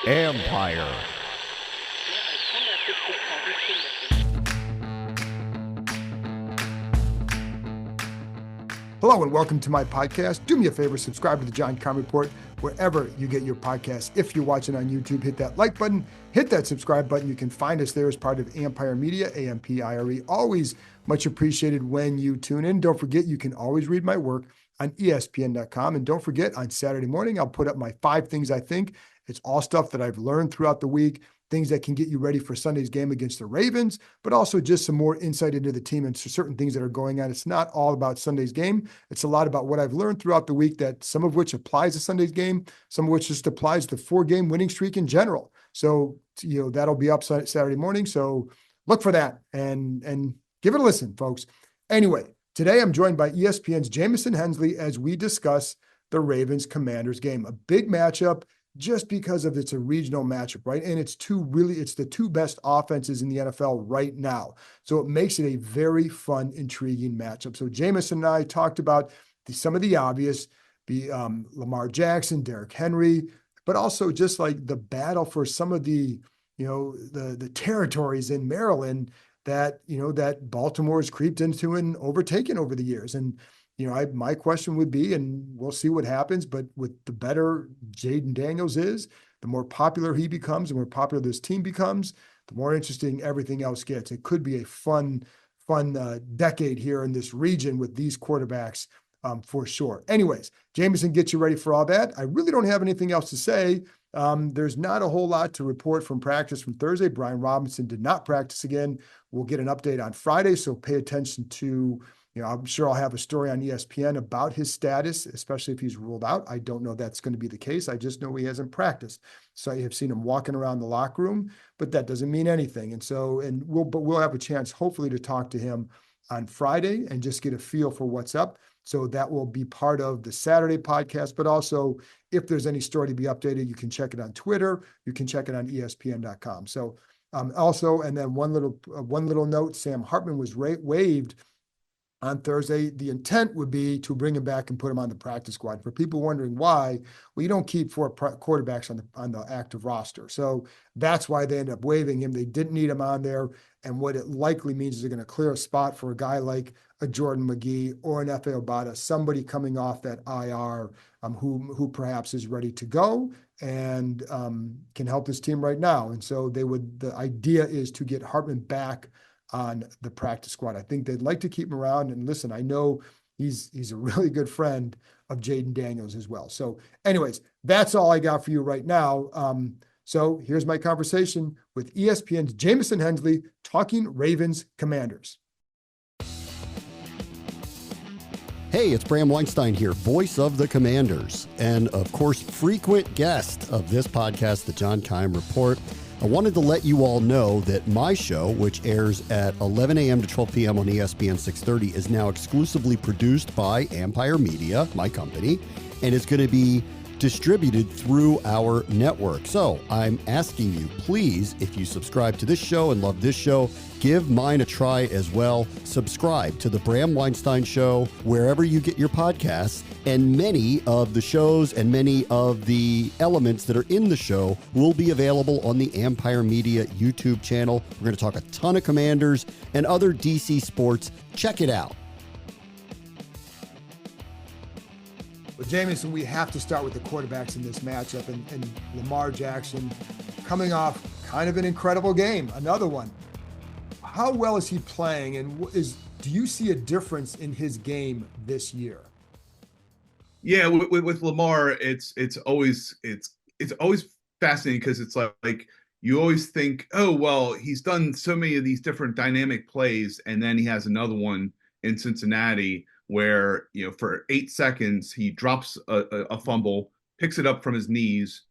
Empire. Hello and welcome to my podcast. Do me a favor, subscribe to the John Keim Report wherever you get your podcasts. If you're watching on YouTube, hit that like button, hit that subscribe button. You can find us there as part of Empire Media, AMPIRE. Always much appreciated when you tune in. Don't forget, you can always read my work on ESPN.com. And don't forget, on Saturday morning, I'll put up my 5 things I think. It's all stuff that I've learned throughout the week, things that can get you ready for Sunday's game against the Ravens, but also just some more insight into the team and certain things that are going on. It's not all about Sunday's game. It's a lot about what I've learned throughout the week, that some of which applies to Sunday's game, some of which just applies to 4-game winning streak in general. So, that'll be up Saturday morning. So look for that and give it a listen, folks. Anyway, today I'm joined by ESPN's Jamison Hensley as we discuss the Ravens-Commanders game, a big matchup, just because it's a regional matchup, right? And it's the two best offenses in the NFL right now. So it makes it a very fun, intriguing matchup. So Jamison and I talked about some of the obvious, Lamar Jackson, Derrick Henry, but also just like the battle for some of the, the territories in Maryland that, that Baltimore's creeped into and overtaken over the years. And my question would be, and we'll see what happens, but with the better Jaden Daniels is, the more popular he becomes, the more popular this team becomes, the more interesting everything else gets. It could be a fun decade here in this region with these quarterbacks for sure. Anyways, Jamison gets you ready for all that. I really don't have anything else to say. There's not a whole lot to report from practice from Thursday. Brian Robinson did not practice again. We'll get an update on Friday, so pay attention to I'm sure I'll have a story on ESPN about his status, especially if he's ruled out. I don't know that's going to be the case. I just know he hasn't practiced. So I have seen him walking around the locker room, but that doesn't mean anything. And we'll have a chance, hopefully, to talk to him on Friday and just get a feel for what's up. So that will be part of the Saturday podcast. But also, if there's any story to be updated, you can check it on Twitter. You can check it on ESPN.com. So also, and then one little note: Sam Hartman was waived on Thursday. The intent would be to bring him back and put him on the practice squad. For people wondering why, well, you don't keep 4 quarterbacks on the active roster. So that's why they ended up waiving him. They didn't need him on there. And what it likely means is they're going to clear a spot for a guy like a Jordan McGee or an F.A. Obata, somebody coming off that IR who perhaps is ready to go and can help this team right now. And so the idea is to get Hartman back on the practice squad. I think they'd like to keep him around. And listen, I know he's a really good friend of Jaden Daniels as well. So anyways, that's all I got for you right now. So here's my conversation with ESPN's Jamison Hensley talking Ravens Commanders. Hey, it's Bram Weinstein here, voice of the Commanders, and of course, frequent guest of this podcast, the John Keim Report. I wanted to let you all know that my show, which airs at 11 a.m. to 12 p.m. on ESPN 630, is now exclusively produced by Empire Media, my company, and is going to be distributed through our network. So I'm asking you, please, if you subscribe to this show and love this show, give mine a try as well. Subscribe to the Bram Weinstein Show wherever you get your podcasts, and many of the shows and many of the elements that are in the show will be available on the Empire Media YouTube channel. We're going to talk a ton of Commanders and other DC sports. Check it out. Well, Jamison, we have to start with the quarterbacks in this matchup, and Lamar Jackson coming off kind of an incredible game, another one. How well is he playing, and do you see a difference in his game this year? Yeah, with Lamar, it's always fascinating because it's like you always think, oh well, he's done so many of these different dynamic plays, and then he has another one in Cincinnati where, for 8 seconds, he drops a fumble, picks it up from his knees,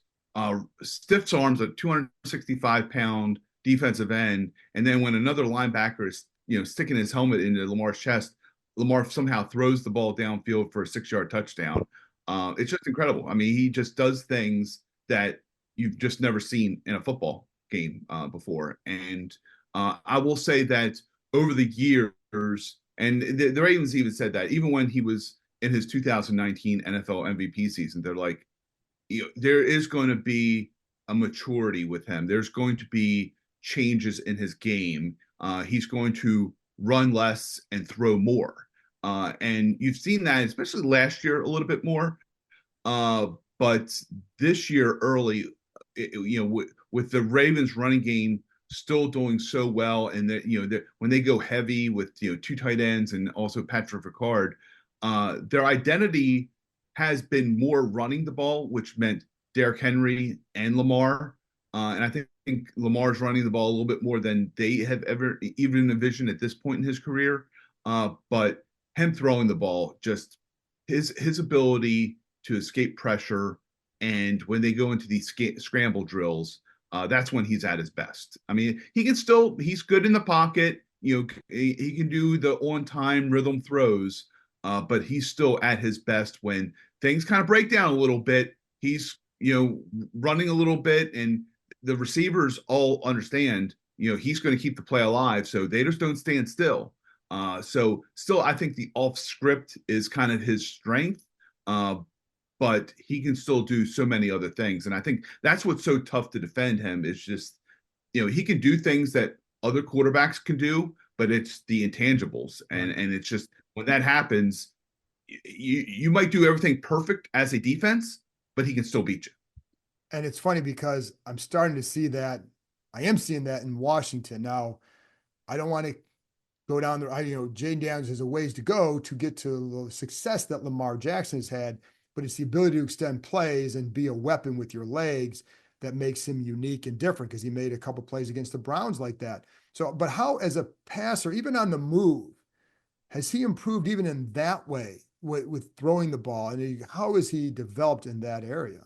stiffs arms a 265-pound defensive end, and then when another linebacker is, sticking his helmet into Lamar's chest, Lamar somehow throws the ball downfield for a 6-yard touchdown. It's just incredible. I mean, he just does things that you've just never seen in a football game before. And I will say that over the years, and the Ravens even said that, even when he was in his 2019 NFL MVP season, they're like, there is going to be a maturity with him. There's going to be changes in his game. He's going to run less and throw more. And you've seen that, especially last year, a little bit more. But this year, early, with the Ravens running game still doing so well, and that when they go heavy with two tight ends and also Patrick Ricard, their identity has been more running the ball, which meant Derrick Henry and Lamar. And I think Lamar's running the ball a little bit more than they have ever even envisioned at this point in his career. But him throwing the ball, just his ability to escape pressure, and when they go into these scramble drills, that's when he's at his best. I mean, he's good in the pocket. He can do the on-time rhythm throws, but he's still at his best when things kind of break down a little bit. He's running a little bit, and the receivers all understand he's going to keep the play alive, so they just don't stand still. So still, I think the off script is kind of his strength, but he can still do so many other things, and I think that's what's so tough to defend him. Is just he can do things that other quarterbacks can do, but it's the intangibles, and it's just when that happens, you might do everything perfect as a defense, but he can still beat you. And it's funny because I'm starting to see that. I am seeing that in Washington now. I don't want to go down there. Jaden Daniels has a ways to go to get to the success that Lamar Jackson has had, but it's the ability to extend plays and be a weapon with your legs that makes him unique and different, because he made a couple plays against the Browns like that. So, but how, as a passer, even on the move, has he improved even in that way with throwing the ball? And how has he developed in that area?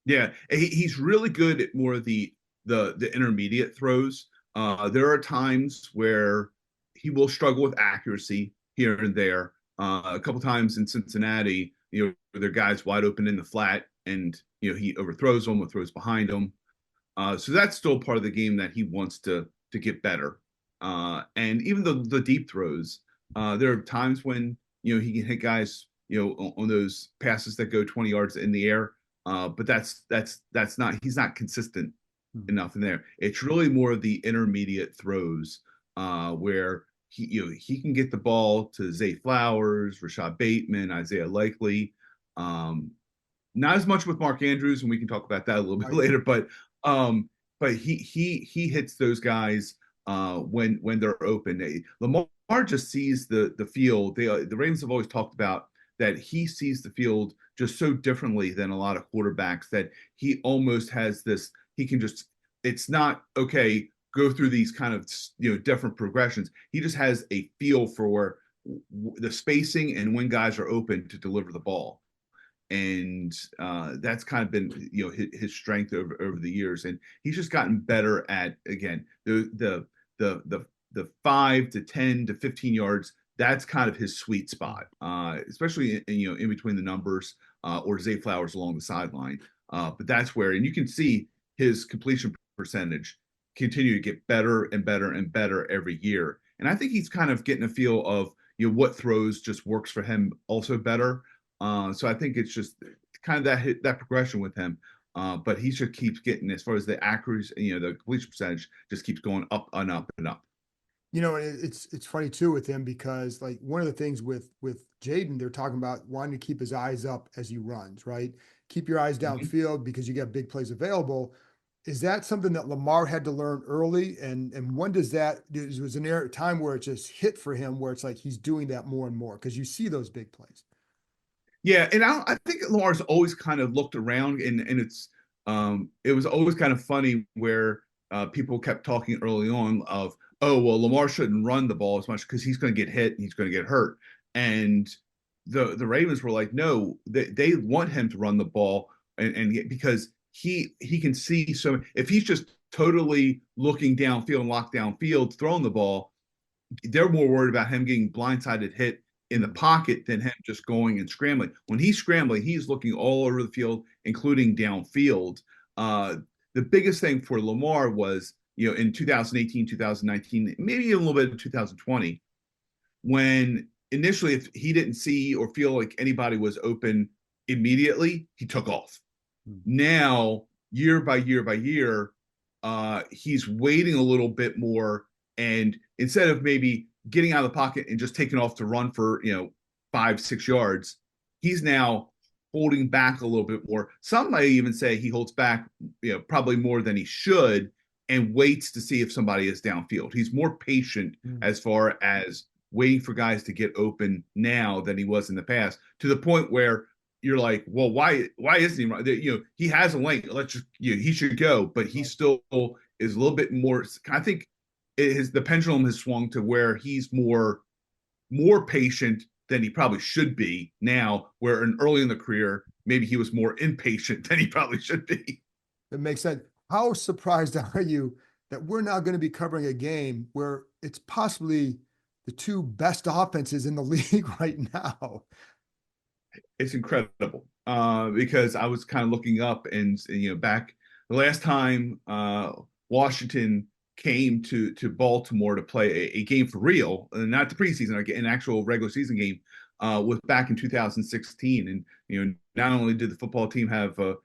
Yeah, he's really good at more of the intermediate throws. There are times where he will struggle with accuracy here and there. A couple times in Cincinnati, there are guys wide open in the flat, and he overthrows them or throws behind them. So that's still part of the game that he wants to get better. And even the deep throws, there are times when he can hit guys on those passes that go 20 yards in the air. But that's not, he's not consistent enough in there. It's really more of the intermediate throws where he can get the ball to Zay Flowers, Rashad Bateman, Isaiah Likely. Not as much with Mark Andrews, and we can talk about that a little bit later. But he hits those guys when they're open. Lamar just sees the field. The Ravens have always talked about that he sees the field just so differently than a lot of quarterbacks, that he almost has this, it's not, okay, go through these kind of, different progressions. He just has a feel for the spacing and when guys are open to deliver the ball. And that's kind of been, his strength over the years. And he's just gotten better at, again, the 5 to 10 to 15 yards. That's kind of his sweet spot, especially in between the numbers or Zay Flowers along the sideline. But that's where, and you can see his completion percentage continue to get better and better and better every year. And I think he's kind of getting a feel of what throws just works for him also better. So I think it's just kind of that progression with him. But he just keeps getting, as far as the accuracy, the completion percentage just keeps going up and up and up. It's funny too with him, because like one of the things with Jaden, they're talking about wanting to keep his eyes up as he runs, right? Keep your eyes downfield because you get big plays available. Is that something that Lamar had to learn early? And when does that, was a time where it just hit for him, where it's like he's doing that more and more because you see those big plays? Yeah, and I think Lamar's always kind of looked around, and it was always kind of funny where people kept talking early on of, oh, well, Lamar shouldn't run the ball as much because he's going to get hit and he's going to get hurt. And the Ravens were like, no, they want him to run the ball, and because he can see. So if he's just totally looking downfield and locked downfield, throwing the ball, they're more worried about him getting blindsided hit in the pocket than him just going and scrambling. When he's scrambling, he's looking all over the field, including downfield. The biggest thing for Lamar was, in 2018, 2019, maybe a little bit in 2020, when initially, if he didn't see or feel like anybody was open immediately, he took off. Hmm. Now, year by year by year, he's waiting a little bit more, and instead of maybe getting out of the pocket and just taking off to run for 5-6 yards, he's now holding back a little bit more. Some might even say he holds back, probably more than he should, and waits to see if somebody is downfield. He's more patient as far as waiting for guys to get open now than he was in the past, to the point where you're like, well, why isn't he? He has a lane. Let's just, he should go, but he still is a little bit more. I think the pendulum has swung to where he's more patient than he probably should be now. Where early in the career, maybe he was more impatient than he probably should be. It makes sense. How surprised are you that we're now going to be covering a game where it's possibly the two best offenses in the league right now? It's incredible, because I was kind of looking up, and back the last time Washington came to Baltimore to play a game for real, not the preseason, an actual regular season game, was back in 2016. And not only did the football team have the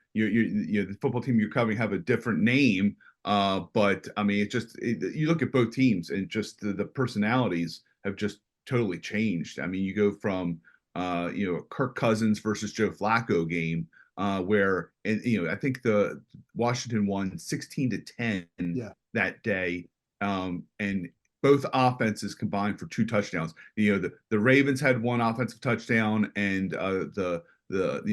football team you're covering have a different name, but I mean, you look at both teams, and just the personalities have just totally changed. I mean, you go from Kirk Cousins versus Joe Flacco game, where, and I think the Washington won 16-10 that day, and both offenses combined for 2 touchdowns. The Ravens had 1 offensive touchdown, and the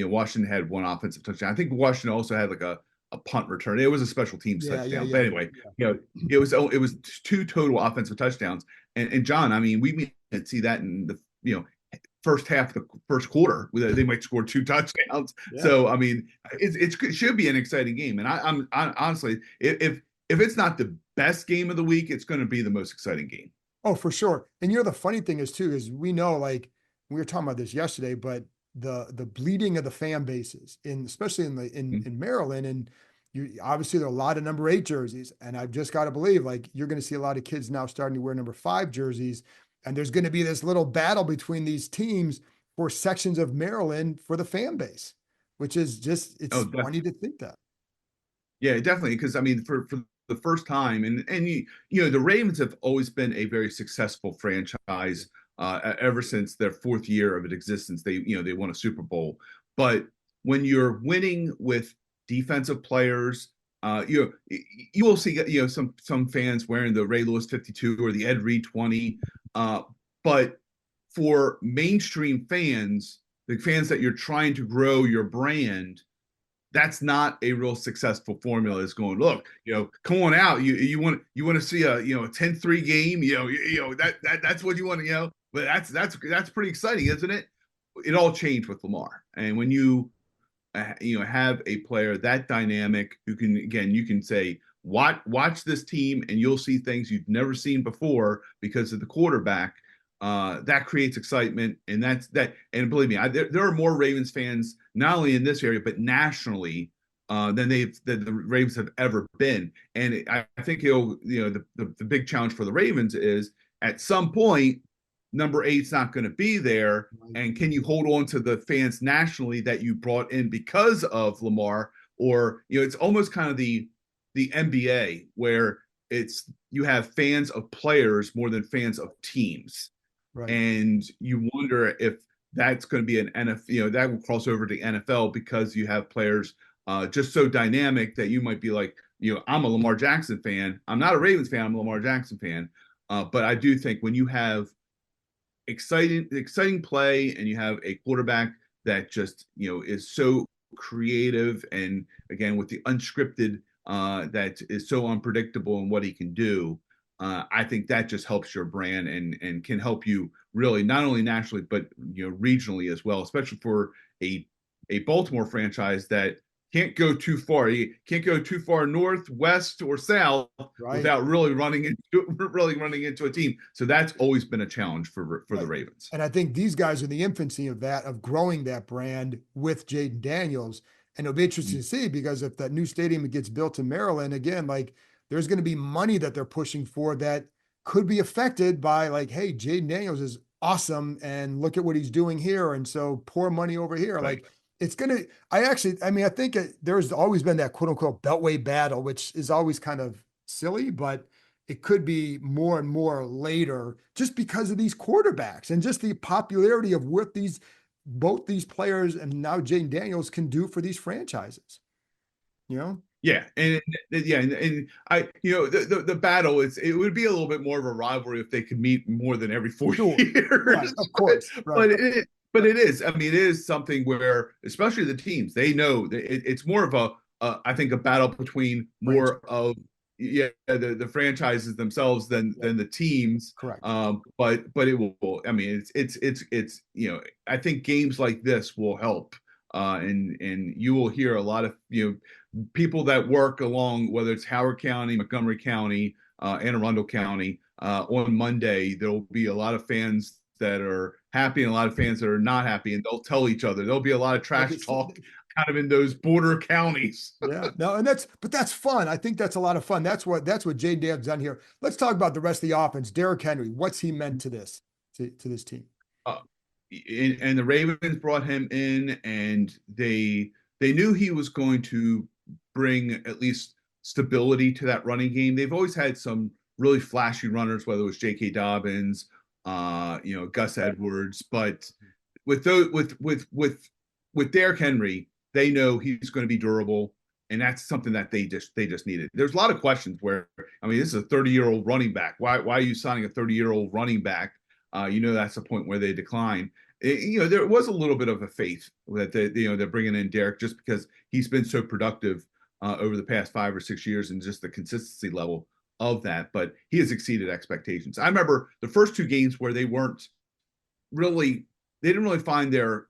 Washington had 1 offensive touchdown. I think Washington also had like a punt return. It was a special teams touchdown. But anyway, it was 2 total offensive touchdowns. And John, I mean, we may see that in the first half of the first quarter. They might score 2 touchdowns. So I mean, it should be an exciting game. And I'm honestly, if it's not the best game of the week, it's going to be the most exciting game. Oh, for sure. And the funny thing is too, is we know, like, we were talking about this yesterday, but the bleeding of the fan bases, especially in Maryland, and obviously there are a lot of number 8 jerseys, and I've just got to believe, like, you're going to see a lot of kids now starting to wear number 5 jerseys, and there's going to be this little battle between these teams for sections of Maryland for the fan base, which is just, it's funny to think that. Yeah, definitely. Because I mean, for the first time, and the Ravens have always been a very successful franchise, ever since their 4th year of existence. They won a Super Bowl. But when you're winning with defensive players, you will see some fans wearing the Ray Lewis 52 or the Ed Reed 20. But for mainstream fans, the fans that you're trying to grow your brand, that's not a real successful formula. Is going, look, come on out. You want to see a 10-3 game. That's what you want to. But that's pretty exciting, isn't it? It all changed with Lamar, and when you have a player that dynamic, who you can say, watch this team, and you'll see things you've never seen before because of the quarterback. That creates excitement, and and believe me, there are more Ravens fans not only in this area but nationally than the Ravens have ever been. And I think the big challenge for the Ravens is, at some point, number 8's not going to be there, and can you hold on to the fans nationally that you brought in because of Lamar? Or it's almost kind of the NBA, where you have fans of players more than fans of teams. Right. And you wonder if that's going to be an NFL, that will cross over to NFL, because you have players just so dynamic that you might be like, I'm a Lamar Jackson fan. I'm not a Ravens fan. I'm a Lamar Jackson fan. But I do think when you have exciting play, and you have a quarterback that just, is so creative, and again, with the unscripted, that is so unpredictable in what he can do, I think that just helps your brand, and can help you really, not only nationally but regionally as well, especially for a Baltimore franchise that can't go too far. You can't go too far north, west, or south without really running into a team. So that's always been a challenge for the Ravens. And I think these guys are in the infancy of growing that brand with Jaden Daniels. And it'll be interesting to see, because if that new stadium gets built in Maryland, again, like, there's going to be money that they're pushing for that could be affected by, like, hey, Jaden Daniels is awesome, and look at what he's doing here, and so pour money over here. Right. Like, it's gonna. I think there's always been that quote unquote beltway battle, which is always kind of silly, but it could be more and more later just because of these quarterbacks and just the popularity of what both these players and now Jane Daniels can do for these franchises. You know? Yeah, and I, the battle it would be a little bit more of a rivalry if they could meet more than every 4 years. Right, of course, right. But it is. I mean, it is something where, especially the teams, they know that it's more of I think a battle between more of the franchises themselves than the teams. Correct. But it will. I mean, it's I think games like this will help. And you will hear a lot of people that work along, whether it's Howard County, Montgomery County, Anne Arundel County. On Monday, there will be a lot of fans that are happy and a lot of fans that are not happy, and they'll tell each other. There'll be a lot of trash talk kind of in those border counties. Yeah, no, and that's fun. I think that's a lot of fun. That's what Jay Dan's done here. Let's talk about the rest of the offense. Derrick Henry, what's he meant to this team? And the Ravens brought him in, and they knew he was going to bring at least stability to that running game. They've always had some really flashy runners, whether it was J.K. Dobbins, Gus Edwards, but with Derrick Henry, they know he's going to be durable, and that's something that they just needed. There's a lot of questions where, I mean, this is a 30-year-old running back. Why are you signing a 30-year-old running back? That's the point where they decline. There was a little bit of a faith that they're bringing in Derrick just because he's been so productive over the past 5 or 6 years, and just the consistency level of that. But he has exceeded expectations. I remember the first 2 games where they didn't really find their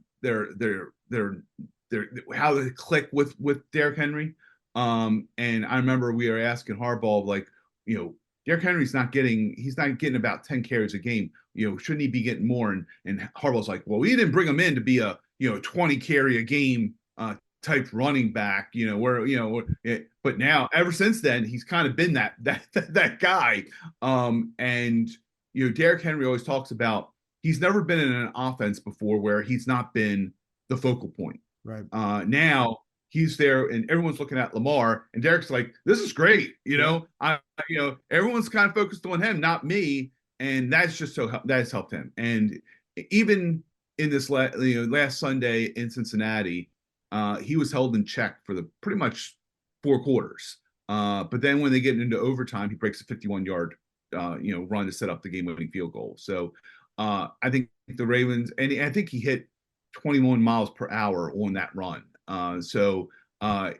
how to click with Derrick Henry. And I remember we were asking Harbaugh, like, Derrick Henry's not getting about 10 carries a game. Shouldn't he be getting more? And Harbaugh's like, well, we didn't bring him in to be a 20 carry a game type running back. But now ever since then he's kind of been that guy. And Derrick Henry always talks about he's never been in an offense before where he's not been the focal point. Right. Now he's there, and everyone's looking at Lamar, and Derrick's like, "This is great." Everyone's kind of focused on him, not me, and that's helped him. And even in this last Sunday in Cincinnati, he was held in check for the pretty much 4 quarters. But then when they get into overtime, he breaks a 51-yard run to set up the game-winning field goal. So I think the Ravens, and I think he hit 21 miles per hour on that run.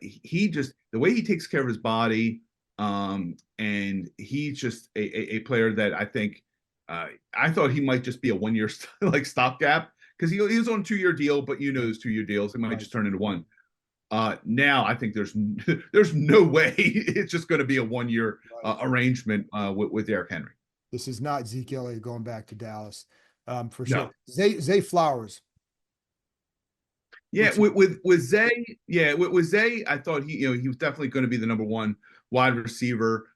He just, the way he takes care of his body, and he's just a player that I think I thought he might just be a 1-year stopgap, because he was on a 2-year deal, but those 2-year deals, it might just turn into 1. Now I think there's no way it's just going to be a 1-year arrangement with Derrick Henry. This is not Zeke Elliott going back to Dallas, for sure. No. Zay Flowers. Yeah, with Zay, I thought he was definitely going to be the number 1 wide receiver,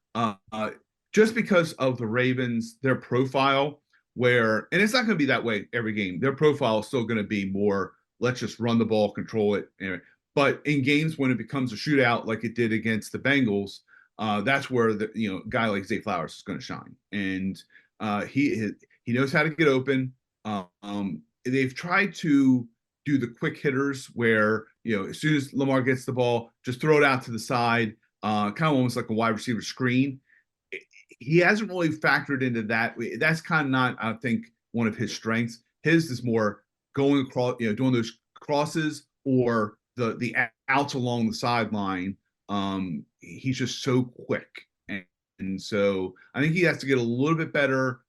just because of the Ravens, their profile, and it's not going to be that way every game. Their profile is still going to be more, let's just run the ball, control it. But in games when it becomes a shootout like it did against the Bengals, that's where the guy like Zay Flowers is going to shine, and he knows how to get open. They've tried to do the quick hitters where, as soon as Lamar gets the ball, just throw it out to the side, kind of almost like a wide receiver screen. He hasn't really factored into that. That's kind of not, I think, one of his strengths. His is more going across, doing those crosses or the outs along the sideline. He's just so quick. And so I think he has to get a little bit better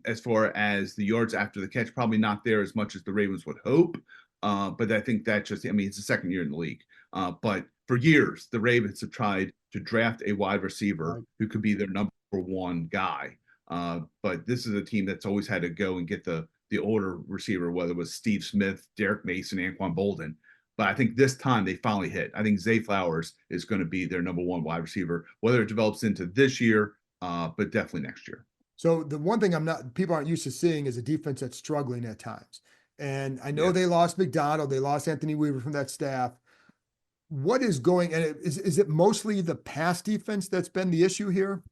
as far as the yards after the catch. Probably not there as much as the Ravens would hope. But I think that's just, it's the second year in the league. But for years, the Ravens have tried to draft a wide receiver who could be their number 1 guy. But this is a team that's always had to go and get the older receiver, whether it was Steve Smith, Derek Mason, Anquan Bolden. But I think this time they finally hit. I think Zay Flowers is going to be their number 1 wide receiver, whether it develops into this year, but definitely next year. So the one thing people aren't used to seeing is a defense that's struggling at times. And I know they lost McDonald, they lost Anthony Weaver from that staff. What is going, and is it mostly the pass defense that's been the issue here?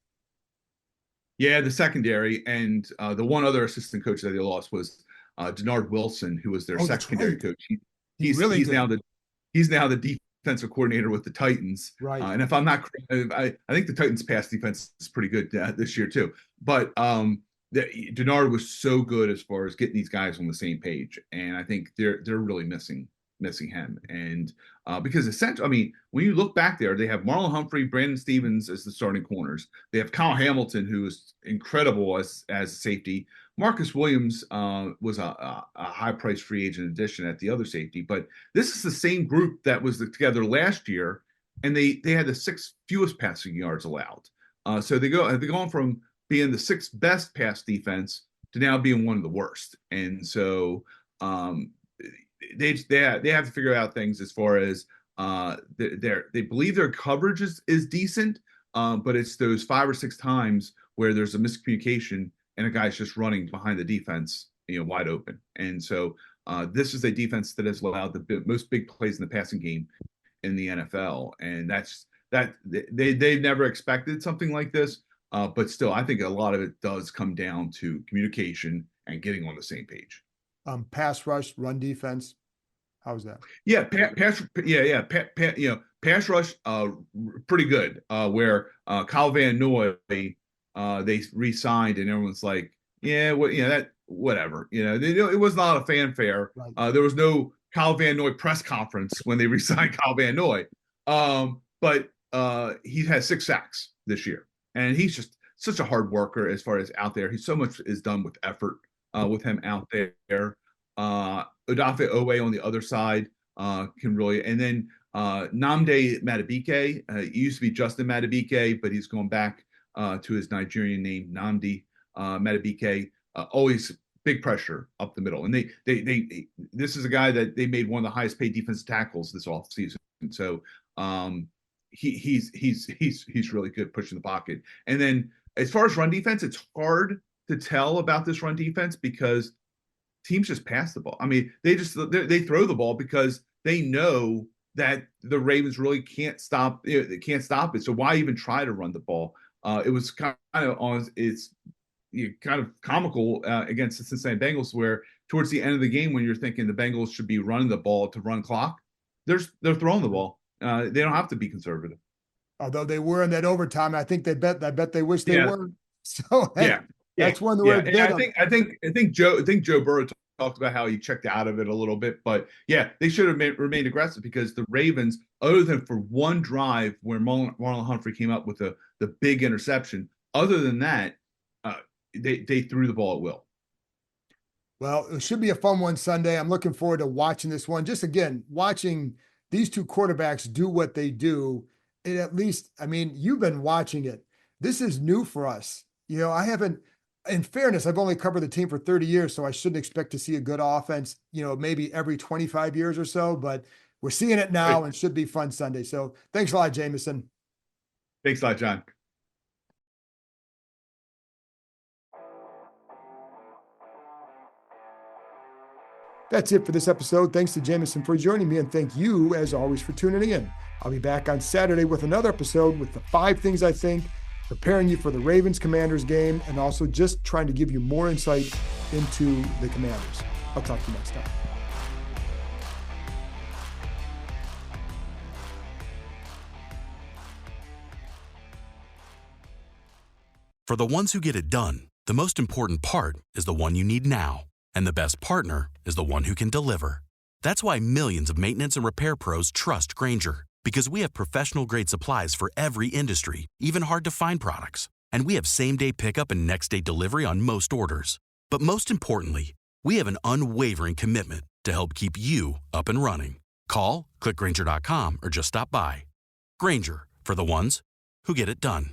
Yeah, the secondary, and the one other assistant coach that they lost was Denard Wilson, who was their secondary coach. He's now the defensive coordinator with the Titans. Right. And if I'm not, I think the Titans' pass defense is pretty good this year too. But Denard was so good as far as getting these guys on the same page, and I think they're really missing him. And because essentially, I mean, when you look back there, they have Marlon Humphrey, Brandon Stevens as the starting corners. They have Kyle Hamilton, who is incredible as a safety. Marcus Williams was a high-priced free agent addition at the other safety. But this is the same group that was together last year, and they had the sixth fewest passing yards allowed. So they're going from being the sixth best pass defense to now being one of the worst. And so they have to figure out things as far as they believe their coverage is decent, but it's those 5 or 6 times where there's a miscommunication and a guy's just running behind the defense, wide open. And so this is a defense that has allowed the most big plays in the passing game in the NFL, and they've never expected something like this. But still, I think a lot of it does come down to communication and getting on the same page. Pass rush, run defense. How's that? Yeah, pass rush, pretty good. Where Kyle Van Noy, they re-signed, and everyone's like, whatever. It was not a fanfare. Right. There was no Kyle Van Noy press conference when they re-signed Kyle Van Noy. But he has 6 sacks this year, and he's just such a hard worker as far as out there. So much is done with effort with him out there. Odafe Owe on the other side can really, and then Nnamdi Madubuike. It used to be Justin Madubuike, but he's going back to his Nigerian name, Nnamdi Madubuike. Always big pressure up the middle, and they this is a guy that they made one of the highest paid defensive tackles this offseason. So he's really good pushing the pocket. And then as far as run defense, it's hard to tell about this run defense because teams just pass the ball. I mean, they throw the ball because they know that the Ravens really can't stop. They can't stop it. So why even try to run the ball? It was kind of comical against the Cincinnati Bengals, where towards the end of the game, when you're thinking the Bengals should be running the ball to run clock, they're throwing the ball. They don't have to be conservative. Although they were in that overtime, I bet they wish they were. So that's one of the words. I think Joe Burrow talked about how he checked out of it a little bit, but they should have remained aggressive, because the Ravens, other than for one drive where Marlon Humphrey came up with the big interception, other than that, they threw the ball at will. Well, it should be a fun one Sunday. I'm looking forward to watching this one. Just again, watching these two quarterbacks do what they do. It at least, I mean, you've been watching it. This is new for us. I haven't. In fairness, I've only covered the team for 30 years, so I shouldn't expect to see a good offense, maybe every 25 years or so, but we're seeing it now and should be fun Sunday. So thanks a lot, Jamison. Thanks a lot, John. That's it for this episode. Thanks to Jamison for joining me, and thank you, as always, for tuning in. I'll be back on Saturday with another episode with the 5 things I think, preparing you for the Ravens-Commanders game, and also just trying to give you more insight into the Commanders. I'll talk to you next time. For the ones who get it done, the most important part is the one you need now. And the best partner is the one who can deliver. That's why millions of maintenance and repair pros trust Grainger, because we have professional-grade supplies for every industry, even hard-to-find products. And we have same-day pickup and next-day delivery on most orders. But most importantly, we have an unwavering commitment to help keep you up and running. Call, click Grainger.com, or just stop by. Grainger, for the ones who get it done.